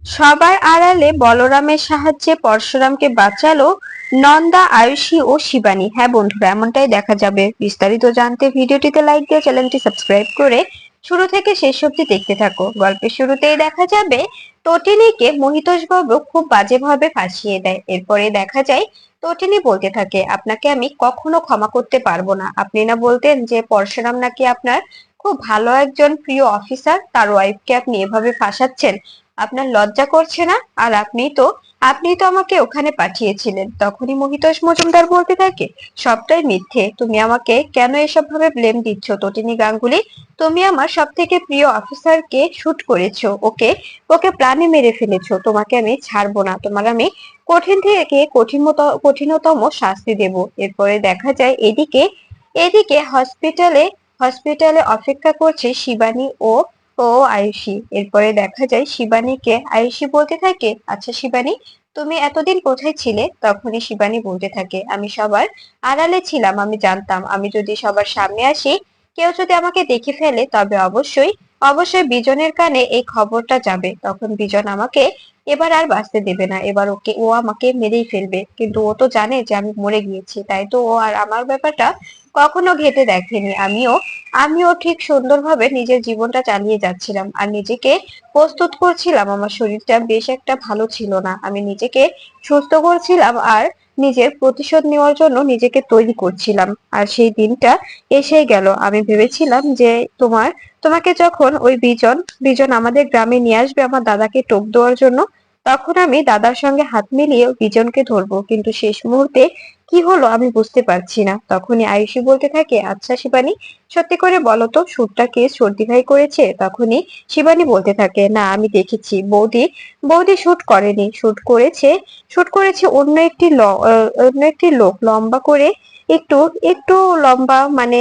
সবার আড়ালে বলরামের সাহায্যে পরশুরামকে বাঁচালো নন্দা, আয়ুষী ও শিবানী। হ্যাঁ বন্ধুরা, এমনটাই দেখা যাবে। বিস্তারিত জানতে ভিডিওটিতে লাইক দিয়ে চ্যানেলটি সাবস্ক্রাইব করে শুরু থেকে শেষ অবধি দেখতে থাকো। গল্পের শুরুতেই দেখা যাবে তটিনীকে মহিতোষ বাবু খুব বাজেভাবে ফাঁসিয়ে দেয়। এরপরে দেখা যায় তটিনী বলতে থাকে, আপনাকে আমি কখনো ক্ষমা করতে পারবো না। আপনি না বলতেন যে পরশুরাম নাকি আপনার খুব ভালো একজন প্রিয় অফিসার, তার ওয়াইফকে আপনি এভাবে ফাঁসাচ্ছেন, আপনার লজ্জা করছে না? আর আপনি তো আমাকে ওখানে পাঠিয়েছিলেন। তখনই মহিতোষ মজুমদার বলতে থাকে, সবটাই মিথ্যে। তুমি আমাকে কেন এসব ভাবে ব্লেম দিচ্ছ তটিনী গাঙ্গুলি? তুমি আমার সব থেকে প্রিয় অফিসারকে শুট করেছো, ওকে ওকে প্রাণে মেরে ফেলেছো। তোমাকে আমি ছাড়বো না, তোমার আমি কঠিন থেকে কঠিনতম শাস্তি দেব। এরপরে দেখা যায় এদিকে এদিকে হসপিটালে অপেক্ষা করছে শিবানী ও ও আয়ুষী। এরপরে দেখা যায় শিবানীকে আয়ুষী বলতে থাকে, আচ্ছা শিবানী, তুমি এতদিন কোথায় ছিলে? তখনই শিবানী বলতে থাকে, আমি সবার আড়ালে ছিলাম। আমি জানতাম আমি যদি সবার সামনে আসি, কেউ যদি আমাকে দেখে ফেলে, তবে অবশ্যই অবশ্যই বিজনের কানে এই খবরটা যাবে। তখন বিজন আমাকে এবার আর বাঁচতে দেবে না। এবার ও আমাকে মেরেই ফেলবে। কিন্তু ও তো জানে যে আমি মরে গিয়েছি, তাই তো ও আর আমার ব্যাপারটা কখনো ঘেঁটে দেখেনি। আমিও ঠিক সুন্দরভাবে নিজের জীবনটা চালিয়ে যাচ্ছিলাম আর নিজেকে প্রস্তুত করছিলাম। আমার শরীরটা বেশ একটা ভালো ছিল না, আমি নিজেকে সুস্থ করছিলাম আর নিজের প্রতিশোধ নেওয়ার জন্য নিজেকে তৈরি করছিলাম। আর সেই দিনটা এসেই গেল। আমি ভেবেছিলাম যে তোমাকে যখন ওই বিজন বিজন আমাদের গ্রামে নিয়ে আসবে আমার দাদাকে টোপ দেওয়ার জন্য, তখন আমি দাদার সঙ্গে হাত মিলিয়ে বিজনকে ধরবো। কিন্তু শেষ মুহূর্তে কি হলো আমি বুঝতে পারছি না। তখনই আয়ুষী বলতে থাকে, আচ্ছা শিবানী, সত্যি করে বলো তো, শুটটা কে সর্দি ভাই করেছে? তখনই শিবানী বলতে থাকে, না আমি দেখেছি বৌদি, বৌদি শুট করেনি, শুট করেছে অন্য একটি লোক, লম্বা করে, একটু একটু লম্বা, মানে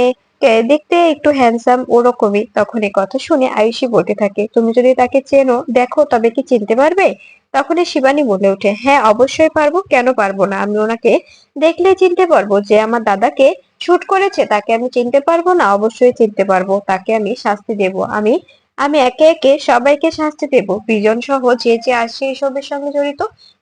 দেখতে একটু হ্যান্ডসাম ওরকমই। তখন এই কথা শুনে আয়ুষী বলতে থাকে, তুমি যদি তাকে চেনো দেখো তবে কি চিনতে পারবে? তখনই শিবানী বলে ওঠে, হ্যাঁ অবশ্যই পারবো, কেন পারবো না? আমি ওনাকে দেখলে চিনতে পারবো। যে আমার দাদাকে শুট করেছে তাকে আমি চিনতে পারবো না? অবশ্যই চিনতে পারবো। তাকে আমি শাস্তি দেব। আমি আমি একে একে সবাইকে শাস্তি দেব। বিজন সহ যে যে আসছে এসবের সঙ্গে জড়িত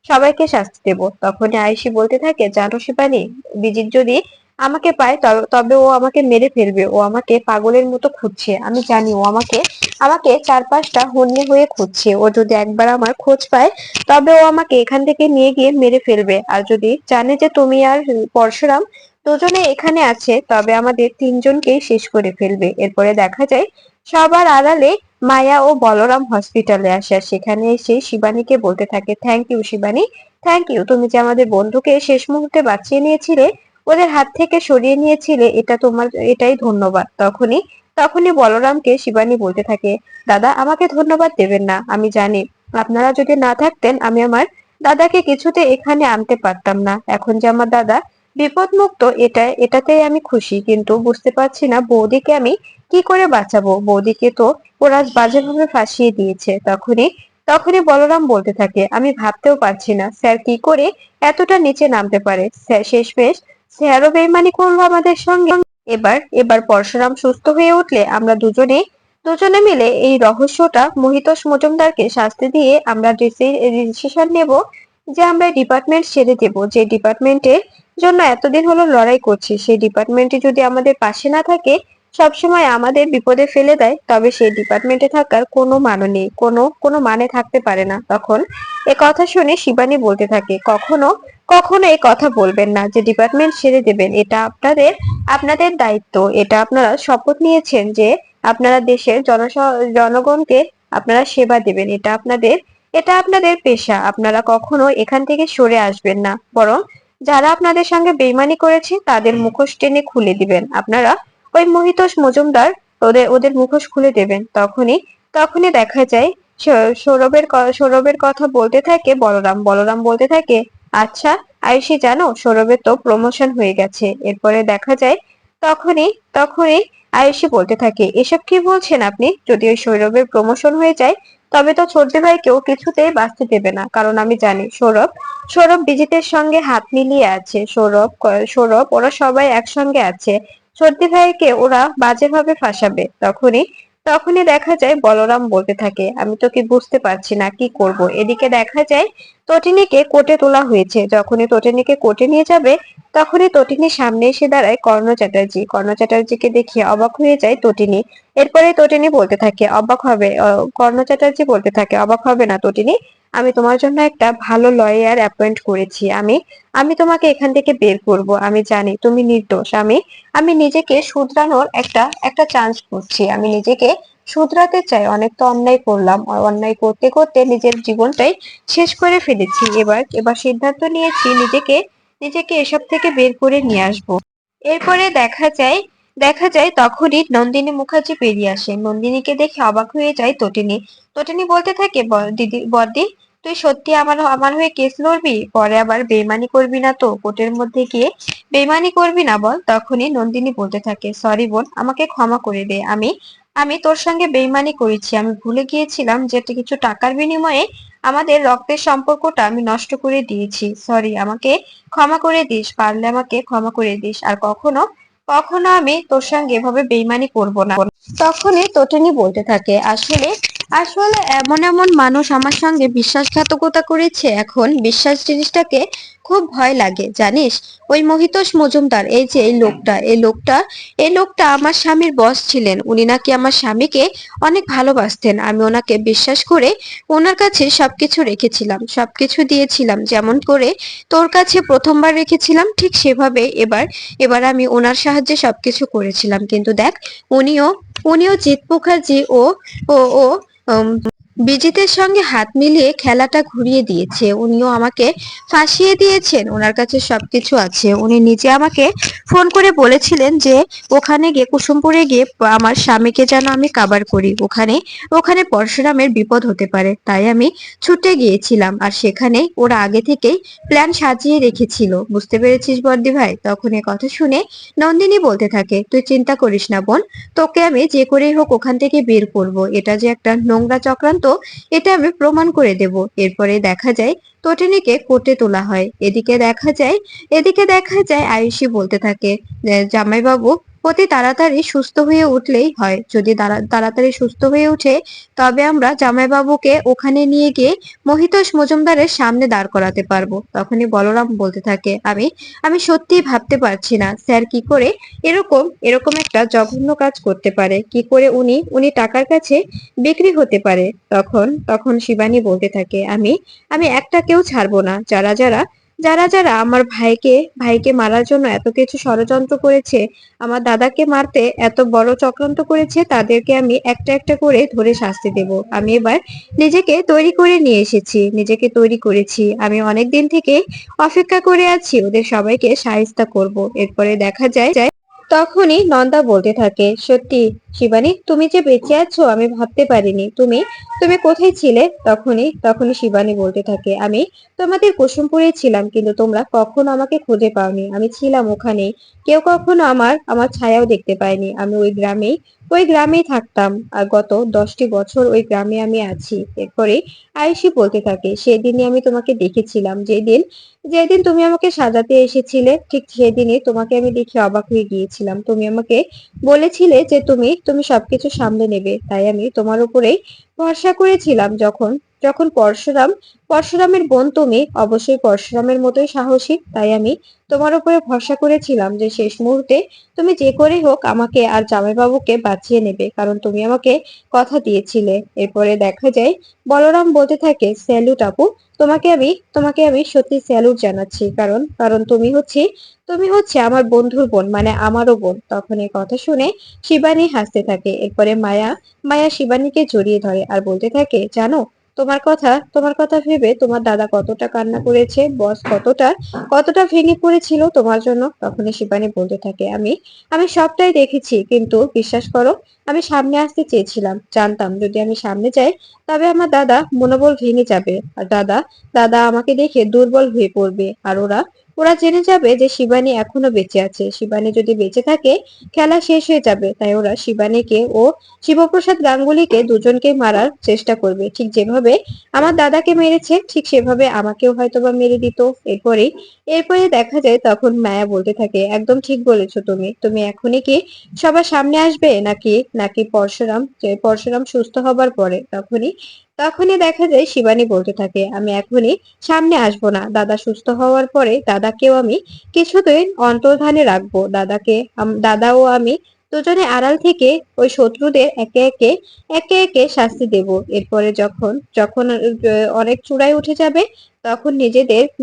সবাইকে শাস্তি দেব। তখনই আয়ুষী বলতে থাকে, জানো শিবানী, বিজিত যদি আমাকে পায় তবে ও আমাকে মেরে ফেলবে। ও আমাকে পাগলের মতো খুঁজছে। আমি জানি ও আমাকে আমাকে চারপাশটা হন্যে হয়ে খুঁজছে। ও যদি একবার আমার খোঁজ পায়, তবে ও আমাকে এখান থেকে নিয়ে গিয়ে মেরে ফেলবে। আর যদি জানে যে তুমি আর পরশুরাম দুজনে এখানে আছে, তবে আমাদের তিনজনকেই শেষ করে ফেলবে। এরপরে দেখা যায় সবার আড়ালে মায়া ও বলরাম হসপিটালে আসে। আর সেখানে এসে শিবানীকে বলতে থাকে, thank you Shivani, thank you. তুমি যে আমাদের বন্ধুকে শেষ মুহূর্তে বাঁচিয়ে নিয়েছিলে, ওদের হাত থেকে সরিয়ে নিয়েছিলে, এটাই ধন্যবাদ। তখনই বলরামকে শিবানী বলতে থাকে, দাদা আমাকে ধন্যবাদ দেবেন না। আমি জানি আপনারা যদি না থাকতেন আমি আমার দাদাকে কিছুতে এখানে আনতে পারতাম না। এখন যে আমার দাদা বিপদমুক্ত, এটাতেই আমি খুশি। কিন্তু বুঝতে পারছি না বৌদিকে আমি কি করে বাঁচাবো। বৌদিকে তো ওরা বাজেভাবে ফাঁসিয়ে দিয়েছে। তখনই বলরাম বলতে থাকে, আমি ভাবতেও পারছি না স্যার কি করে এতটা নিচে নামতে পারে। শেষমেশ স্যারও বেইমানি করলো আমাদের সঙ্গে। এবার পরশুরাম সুস্থ হয়ে উঠলে আমরা দুজনে মিলে এই রহস্যটা মহিতোষ মজুমদারকে শাস্তি দিয়ে আমরা ডিসিশন নেব যে আমরা ডিপার্টমেন্ট ছেড়ে দেব। যে ডিপার্টমেন্টের জন্য এতদিন হলো লড়াই করছি, সেই ডিপার্টমেন্টে যদি আমাদের পাশে না থাকে, সবসময় আমাদের বিপদে ফেলে দেয়, তবে সেই ডিপার্টমেন্টে থাকার কোনো মানে নেই, কোনো মানে থাকতে পারে না। তখন এ কথা শুনে শিবানী বলতে থাকে, কখনো কখনো এই কথা বলবেন না যে ডিপার্টমেন্ট ছেড়ে দেবেন। এটা আপনাদের দায়িত্ব। এটা আপনারা শপথ নিয়েছেন যে আপনারা দেশের জনগণকে আপনারা সেবা দেবেন। এটা আপনাদের পেশা। আপনারা কখনো এখান থেকে সরে আসবেন না, বরং যারা আপনাদের সঙ্গে বেইমানি করেছে তাদের মুখোশ টেনে খুলে দিবেন। আপনারা ওই মহিতোষ মজুমদার ওদের মুখোশ খুলে দেবেন। তখনই দেখা যায় সৌরভের কথা বলতে থাকে বলরাম বলতে থাকে, আচ্ছা আয়ুষী, জানো সৌরভের তো প্রমোশন হয়ে গেছে। এরপরে দেখা যায় তখনই আয়ুষী বলতে থাকে, এসব কি বলছেন আপনি? যদি ওই সৌরভের প্রমোশন হয়ে যায়, তবে তো ছোটদি ভাইকেও কিছুতেই বাঁচতে দেবে না। কারণ আমি জানি সৌরভ বিজিতের সঙ্গে হাত মিলিয়ে আছে। সৌরভ ওরা সবাই একসঙ্গে আছে। ছোটদি ভাইকে ওরা বাজেভাবে ফাঁসাবে। তখনই দেখা যায় বলরাম বলতে থাকে, আমি তো কি বুঝতে পারছি না কি করব। এদিকে দেখা যায় তটিনীকে কোর্টে তোলা হয়েছে। যখনই তটিনীকে কোর্টে নিয়ে যাবে তখনই তটিনীর সামনে এসে দাঁড়ায় কর্ণ চ্যাটার্জি। কর্ণ চ্যাটার্জিকে দেখে অবাক হয়ে যায় তটিনী। এরপরে তটিনী বলতে থাকে, অবাক হবে কর্ণ চ্যাটার্জি বলতে থাকে, অবাক হবে না তটিনী, আমি তোমার জন্য একটা ভালো লয়ার অ্যাপয়েন্ট করেছি। আমি আমি তোমাকে এখান থেকে বের করব। আমি জানি তুমি নির্দোষ। আমি আমি নিজেকে শুধরানোর একটা একটা চান্স খুঁজছি। আমি নিজেকে শুধরাতে চাই। অনেক তো অন্যায় করলাম, আর অন্যায় করতে করতে নিজের জীবনটাই শেষ করে ফেলেছি। এবার এবার সিদ্ধান্ত নিয়েছি নিজেকে নিজেকে এসব থেকে বের করে নিয়ে আসবো। এরপরে দেখা যায় তখনই নন্দিনী মুখার্জি বেরিয়ে আসে। নন্দিনীকে দেখে অবাক হয়ে যায় তটিনী। তটিনী বলতে থাকে, দিদি বড়দি, তুই সত্যি আমার আমার হয়ে কেস লড়বি? পরে আবার বেইমানি করবি না তো? কোর্টের মধ্যে গিয়ে বেইমানি করবি না বল? তখনই নন্দিনী বলতে থাকে, সরি বোন, আমাকে ক্ষমা করে দে। আমি আমি তোর সঙ্গে বেইমানি করেছি। আমি ভুলে গিয়েছিলাম যে কিছু টাকার বিনিময়ে আমাদের রক্তের সম্পর্কটা আমি নষ্ট করে দিয়েছি। সরি, আমাকে ক্ষমা করে দিস। পারলে আমাকে ক্ষমা করে দিস। আর কখনো কখনো আমি তোর সঙ্গে এভাবে বেইমানি করব না। তখনই তটিনী বলতে থাকে, আসলে আসলে এমন এমন মানুষ আমার সঙ্গে বিশ্বাসঘাতকতা করেছে, এখন বিশ্বাস জিনিসটাকে খুব ভয় লাগে জানিস। ওই মহিতোষ মজুমদার, এই যে এই লোকটা আমার স্বামীর বস ছিলেন। উনি নাকি আমার স্বামীকে অনেক ভালোবাসতেন। আমি ওনাকে বিশ্বাস করে ওনার কাছে সবকিছু রেখেছিলাম, সবকিছু দিয়েছিলাম। যেমন করে তোর কাছে প্রথমবার রেখেছিলাম, ঠিক সেভাবে এবার এবার আমি ওনার সাহায্যে সবকিছু করেছিলাম। কিন্তু দেখ, উনিও উনিও জিৎ মুখার্জি ও ও ও উম, বিজিতের সঙ্গে হাত মিলিয়ে খেলাটা ঘুরিয়ে দিয়েছে। উনিও আমাকে ফাঁসিয়ে দিয়েছেন। ওনার কাছে সবকিছু আছে। উনি নিজে আমাকে ফোন করে বলেছিলেন যে ওখানে গিয়ে, কুসুমপুরে গিয়ে আমার স্বামীকে যেন আমি কাবার করি। ওখানে ওখানে পরশুরামের বিপদ হতে পারে, তাই আমি ছুটে গিয়েছিলাম। আর সেখানে ওরা আগে থেকেই প্ল্যান সাজিয়ে রেখেছিল। বুঝতে পেরেছিস বর্দি ভাই? তখন এ কথা শুনে নন্দিনী বলতে থাকে, তুই চিন্তা করিস না বোন, তোকে আমি যে করেই হোক ওখান থেকে বের করব। এটা যে একটা নোংরা চক্রান্ত, এটা আমি প্রমাণ করে দেব। এরপরে দেখা যায় তটিনীকে কোর্টে তোলা হয়। এদিকে দেখা যায় আয়ুষী বলতে থাকে, জামাইবাবু অতি তাড়াতাড়ি সুস্থ হয়ে উঠলেই হয়। যদি তাড়াতাড়ি সুস্থ হয়ে উঠে তবে আমরা জামাইবাবুকে ওখানে নিয়ে গিয়ে মহিতোষ মজুমদারের সামনে দাঁড় করাতে পারবো। তখনই বলরাম বলতে থাকে, আমি আমি সত্যিই ভাবতে পারছি না স্যার কি করে এরকম এরকম একটা জঘন্য কাজ করতে পারে। কি করে উনি উনি টাকার কাছে বিক্রি হতে পারে। তখন তখন শিবানী বলতে থাকে, আমি আমি একটাকেও ছাড়বো না। যারা যারা আমার ভাইকে ভাইকে মারার জন্য এত কিছু ষড়যন্ত্র করেছে, আমার দাদাকে মারতে এত বড় চক্রান্ত করেছে, তাদেরকে আমি একটা একটা করে ধরে শাস্তি দেব। আমি এবার নিজেকে তৈরি করে নিয়ে এসেছি, নিজেকে তৈরি করেছি। আমি অনেক দিন থেকে অপেক্ষা করে আছি, ওদের সবাইকে শায়েস্তা করব। এরপরে দেখা যায় তখনই নন্দা বলতে থাকে, সত্যি শিবানী, তুমি যে বেঁচে আছো আমি ভাবতে পারিনি। তুমি তুমি কোথায় ছিলে? তখনই শিবানী বলতে থাকে, আমি তোমাদের কুসুমপুরে ছিলাম, কিন্তু তোমরা কখনো আমাকে খুঁজে পাওনি। আমি ছিলাম ওখানেই, কেউ কখনো আমার আমার ছায়াও দেখতে পায়নি। আমি ওই গ্রামেই থাকতাম, আর গত 10টি বছর ওই গ্রামে আমি আছি। এরপরে আয়ুষী বলতে থাকে, সেদিনই আমি তোমাকে দেখেছিলাম। যেদিন যেদিন তুমি আমাকে সাজাতে এসেছিলে, ঠিক সেদিনই তোমাকে আমি দেখে অবাক হয়ে গিয়েছিলাম। তুমি আমাকে বলেছিলে যে তুমি তুমি সবকিছু সামলে নেবে, তাই আমি তোমার উপরেই ভরসা করেছিলাম। যখন যখন পরশুরামের বোন তুমি, অবশ্যই পরশুরামের মতোই সাহসী, তাই আমি তোমার উপরে ভরসা করেছিলাম যে শেষ মুহূর্তে তুমি যে করেই হোক আমাকে আর জামাইবাবুকে বাঁচিয়ে নেবে, কারণ তুমি আমাকে কথা দিয়েছিলে। এরপরে দেখা যায় বলরাম বলতে থাকে, স্যালুট আপু, তোমাকে আমি সত্যি স্যালুট জানাচ্ছি। কারণ কারণ তুমি হচ্ছে আমার বন্ধুর বোন, মানে আমারও বোন। তখন এই কথা শুনে শিবানী হাসতে থাকে। এরপরে মায়া মায়া শিবানীকে জড়িয়ে ধরে আর বলতে থাকে, জানো, তোমার কথা ভেবে তোমার দাদা কতটা কান্না করেছে, বস কতটা কতটা ভেঙে পড়েছিল তোমার জন্য। তখনই শিবানী বলতে থাকে, আমি আমি সবটাই দেখেছি, কিন্তু বিশ্বাস করো, আমি সামনে আসতে চেয়েছিলাম। জানতাম যদি আমি সামনে যাই তবে আমার দাদা মনোবল ভেঙে যাবে, আর দাদা দাদা আমাকে দেখে দুর্বল হয়ে পড়বে, আর ওরা ওরা জেনে যাবে যে শিবানী এখনো বেঁচে আছে। শিবানী যদি বেঁচে থাকে খেলা শেষ হয়ে যাবে, তাই ওরা শিবানীকে ও শিবপ্রসাদ গাঙ্গুলিকে দুজনকে মারার চেষ্টা করবে। ঠিক যেভাবে আমার দাদাকে মেরেছে ঠিক সেভাবে আমাকেও হয়তোবা মেরে দিত। এরপরে এরপরে দেখা যায় তখন মায়া বলতে থাকে, একদম ঠিক বলেছো তুমি। তুমি এখনই কি সবার সামনে আসবে নাকি নাকি পরশুরাম সুস্থ হবার পরে? তখনই তখনই দেখা যায় শিবানী বলতে থাকে, আমি এখনই সামনে আসবো না। দাদা সুস্থ হওয়ার পরে দাদাকেও আমি কিছুদিন অন্তর্ধানে রাখবো। দাদা ও আমি দুজনে আড়াল থেকে ওই শত্রুদের একে একে শাস্তি দেব। এরপরে যখন যখন অনেক চূড়ায় উঠে যাবে তখন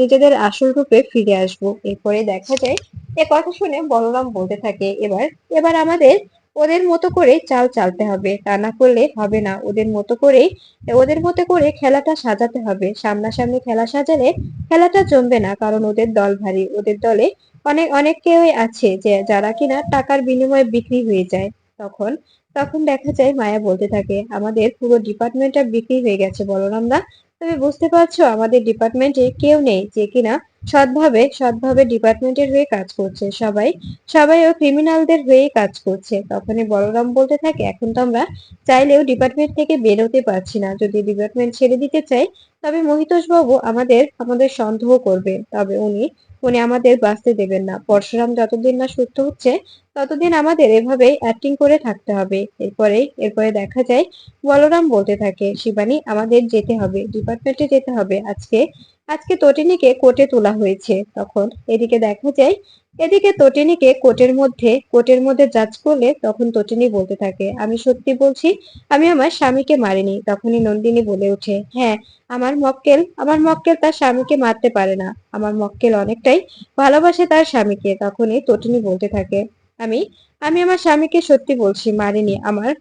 নিজেদের আসল রূপে ফিরে আসবো। এরপরে দেখা যায় এ কথা শুনে বলরাম বলতে থাকে, এবার এবার আমাদের ওদের মতো করে চাল চালতে হবে, তা না করলে হবে না। ওদের মতো করে খেলাটা সাজাতে হবে। সামনাসামনি খেলা সাজালে খেলাটা জমবে না, কারণ ওদের দল ভারী। ওদের দলে অনেক অনেক কেউই আছে যে যারা কিনা টাকার বিনিময়ে বিক্রি হয়ে যায়। তখন তখন দেখা যায় মায়া বলতে থাকে, আমাদের পুরো ডিপার্টমেন্টটা বিক্রি হয়ে গেছে বলরাম দা। তুমি বুঝতে পারছো আমাদের ডিপার্টমেন্টে কেউ নেই যে কিনা সৎভাবে ডিপার্টমেন্টের হয়ে কাজ করছে। সবাই সবাই ও ক্রিমিনালদের হয়েই কাজ করছে। তখনই বলরাম বলতে থাকে, এখন তো আমরা চাইলেও ডিপার্টমেন্ট থেকে বেরোতে পারছি না। যদি ডিপার্টমেন্ট ছেড়ে দিতে চাই তবে মহিতোষ বাবু আমাদের সন্দেহ করবে, তবে উনি আমাদের বাঁচতে দেবেন না। পরশুরাম যতদিন না সুস্থ হচ্ছে ততদিন আমাদের এভাবেই অ্যাক্টিং করে থাকতে হবে। এরপরে দেখা যায় বলরাম বলতে থাকে, শিবানী আমাদের যেতে হবে, ডিপার্টমেন্টে যেতে হবে। আজকে আজকে তটিনীকে কোর্টে তোলা হয়েছে। তখন এদিকে দেখা যায় এদিকে তটিনীকে কোর্টের মধ্যে জাজ করলে তখন তটিনী বলতে থাকে, আমি সত্যি বলছি, আমি আমার স্বামীকে মারিনি। তখনই নন্দিনী বলে ওঠে, হ্যাঁ, আমার মক্কেল তার স্বামীকে মারতে পারে না। আমার মক্কেল অনেকটাই ভালোবাসে তার স্বামীকে। তখনই তটিনী বলতে থাকে, আমি আমি আমার স্বামীকে সত্যি বলছি, মারিনি।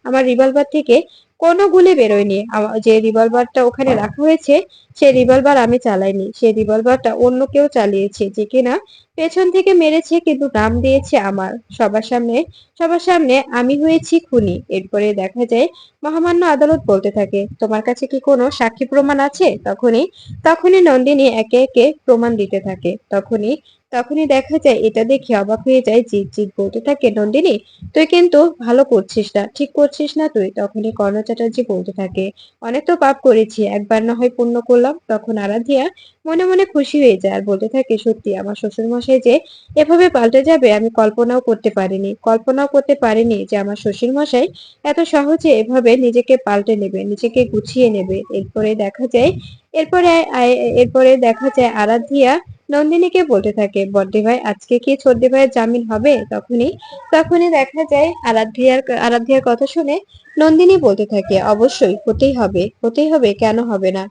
আমার রিভলভার থেকে কোনো গুলি বেরোয়নি। যে রিভলভারটা ওখানে রাখা হয়েছে সে রিভলভার আমি চালাইনি। সে রিভলভারটা অন্য কেউ চালিয়েছে, যে কিনা পেছন থেকে মেরেছে, কিন্তু নাম দিয়েছে আমার। সবার সামনে আমি হয়েছি খুনি। এরপরে দেখা যায় মহামান্য আদালত বলতে থাকে, তোমার কাছে কি কোনো সাক্ষী প্রমাণ আছে? তখনই নন্দিনী একে একে প্রমাণ দিতে থাকে। তখনই দেখা যায় এটা দেখে অবাক হয়ে যায় জিৎ। জিৎ বলতে থাকে, নন্দিনী তুই কিন্তু ভালো করছিস না, ঠিক করছিস না তুই। তখনই কর্ণ চ্যাটার্জি বলতে থাকে, অনেক তো পাপ করেছি, একবার না হয় পুণ্য করলাম। তখন আরাধিয়া মনে মনে খুশি হয়ে যায় আর বলতে থাকে, সত্যি আমার শ্বশুর মশাই যে এভাবে পাল্টে যাবে আমি কল্পনাও করতে পারিনি যে আমার শ্বশুর মশাই এত সহজে এভাবে নিজেকে পাল্টে নেবে, নিজেকে গুছিয়ে নেবে। এরপরে এরপরে দেখা যায় আরাধিয়া নন্দিনীকে বলতে থাকে, বড়দি ভাই আজকে কি ছোটদি ভাইয়ের জামিন হবে? তখনই দেখা যায় আরাধ্যার কথা শুনে নন্দিনী বলতে থাকে, অবশ্যই হতেই হবে, কেন হবে না?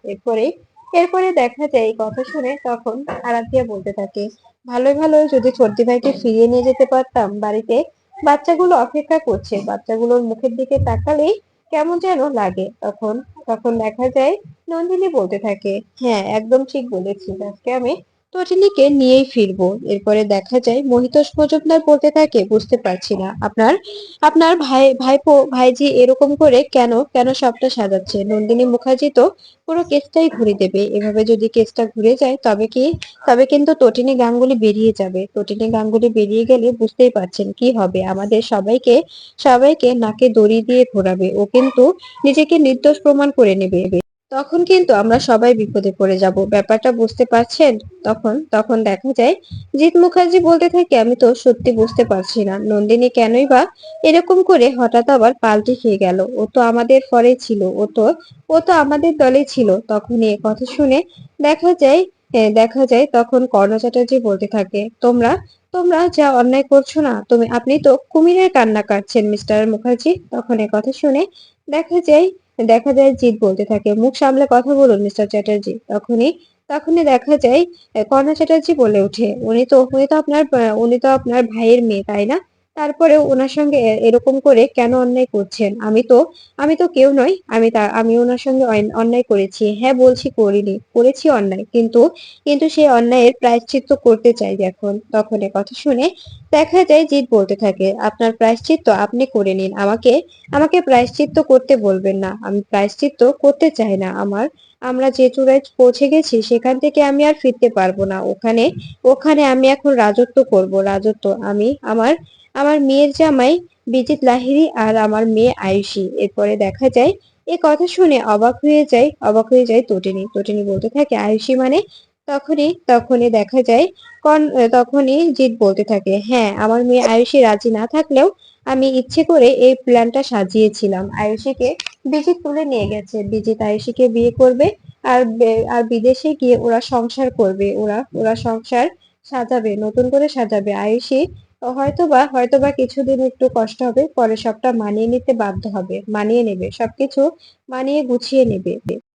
এরপরে দেখা যায় এই কথা শুনে তখন আরাধ্যা বলতে থাকে, ভালোই ভালো যদি ছোটদি ভাইকে ফিরিয়ে নিয়ে যেতে পারতাম বাড়িতে। বাচ্চাগুলো অপেক্ষা করছে, বাচ্চাগুলোর মুখের দিকে তাকালেই কেমন যেন লাগে। তখন দেখা যায় নন্দিনী বলতে থাকে, হ্যাঁ, একদম ঠিক বলেছিস, আজকে আমি তটিনীকে নিয়েই ফিরবো। এরপরে দেখা যায় মহিতোষ মজুমদার বলতে থাকে, বুঝতে পারছি না আপনার আপনার ভাইজি এরকম করে কেন কেন সবটা সাজাচ্ছে। নন্দিনী মুখার্জি তো পুরো কেসটাই ঘুরে দেবে। এভাবে যদি কেসটা ঘুরে যায় তবে কিন্তু তটিনী গাঙ্গুলি বেরিয়ে যাবে। তটিনী গাঙ্গুলি বেরিয়ে গেলে বুঝতেই পারছেন কি হবে, আমাদের সবাইকে নাকে দড়ি দিয়ে ঘোরাবে। ও কিন্তু নিজেকে নির্দোষ প্রমাণ করে নেবে। তখন কিন্তু আমরা সবাই বিপদে পড়ে যাব, ব্যাপারটা বুঝতে পারছেন? তখন দেখা যায় জিৎ মুখার্জি বলতে থাকে, আমি তো সত্যি বুঝতে পারছি না নন্দিনী কেনই বা এরকম করে হঠাৎ আবার পাল্টে খেয়ে গেল। ও তো আমাদের ফরে ছিল, ও তো আমাদের দলে ছিল। তখনই এ কথা শুনে দেখা যায় তখন কর্ণ চ্যাটার্জি বলতে থাকে, তোমরা তোমরা যা অন্যায় করছো না, আপনি তো কুমিরের কান্না কাটছেন মিস্টার মুখার্জি। তখন এ কথা শুনে দেখা যায় দেখা যায় জিৎ বলতে থাকে, মুখ সামলে কথা বলুন মিস্টার চ্যাটার্জি। তখনই দেখা যায় কর্ণ চ্যাটার্জি বলে ওঠে, উনি তো আপনার ভাইয়ের মেয়ে, তাই না? তারপরে ওনার সঙ্গে এরকম করে কেন অন্যায় করছেন? আমি তো কেউ নই। আমি ওনার সঙ্গে অন্যায় করেছি, হ্যাঁ বলছি করেছি অন্যায়, কিন্তু সেই অন্যায়ের প্রায়শ্চিত্ত করতে চাই এখন। তখন এ কথা শুনে দেখা যায় জিৎ বলতে থাকে, আপনার প্রায়শ্চিত্ত আপনি করে নিন, আমাকে প্রায়শ্চিত্ত করতে বলবেন না। আমি প্রায়শ্চিত্ত করতে চাই না। আমরা যে চূড়ায় পৌঁছে গেছি সেখান থেকে আমি আর ফিরতে পারবো না। ওখানে ওখানে আমি এখন রাজত্ব করব, রাজত্ব। আমি আমার আমার মেয়ের জামাই বিজিত লাহিড়ী আর আমার মেয়ে আয়ুষী। এরপরে দেখা যায় এ কথা শুনে অবাক হয়ে যায় তটিনী। তটিনী বলতে থাকে আয়ুষী মানে? তখনই দেখা যায় তখনই জিৎ বলতে থাকে, হ্যাঁ, আমার মেয়ে আয়ুষী রাজি না থাকলেও আমি ইচ্ছে করে এই প্ল্যানটা সাজিয়েছিলাম। আয়ুষীকে বিজিত তুলে নিয়ে গেছে, বিজিত আয়ুষীকে বিয়ে করবে আর বিদেশে গিয়ে ওরা সংসার করবে, ওরা সংসার সাজাবে, নতুন করে সাজাবে। আয়ুষী হয়তোবা কিছুদিন একটু কষ্ট হবে, পরে সবটা মানিয়ে নিতে বাধ্য হবে, মানিয়ে নেবে, সবকিছু মানিয়ে গুছিয়ে নেবে।